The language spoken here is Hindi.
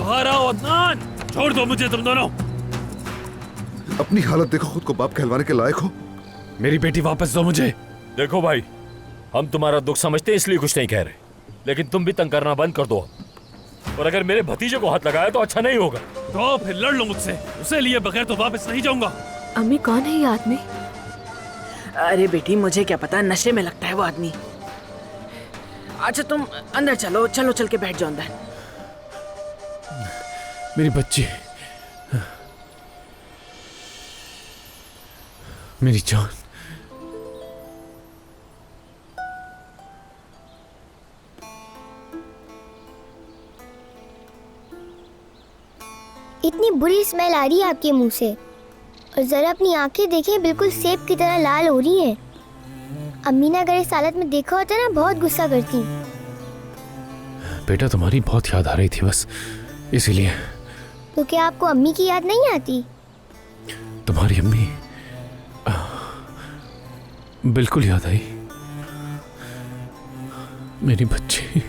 बाहर आओ अदनान, छोड़ दो मुझे तुम दोनों। अपनी हालत देखो, खुद को बाप कहलवाने के लायक हो। मेरी बेटी वापस दो मुझे। देखो भाई, हम तुम्हारा दुख समझते हैं इसलिए कुछ नहीं कह रहे, लेकिन तुम भी तंग करना बंद कर दो। और अगर मेरे भतीजे को हाथ लगाया तो अच्छा नहीं होगा। तो फिर लड़ लो मुझसे, उसे लिए बगैर तो वापस नहीं जाऊंगा। अम्मी कौन है ये आदमी? अरे बेटी मुझे क्या पता, नशे में लगता है वो आदमी। अच्छा तुम अंदर चलो, चलो चल के बैठ जाओ अंदर। मेरी बच्ची, मेरी जान। इतनी बुरी स्मेल आ रही है आपके मुंह से, और जरा अपनी आंखें देखें, बिल्कुल सेब की तरह लाल हो रही हैं। अम्मी ने अगर इस हालत में देखा होता ना, बहुत गुस्सा करती। बेटा तुम्हारी बहुत याद आ रही थी बस, इसीलिए। तो क्या आपको अम्मी की याद नहीं आती? तुम्हारी अम्मी बिल्कुल याद आई। मेरी बच्ची।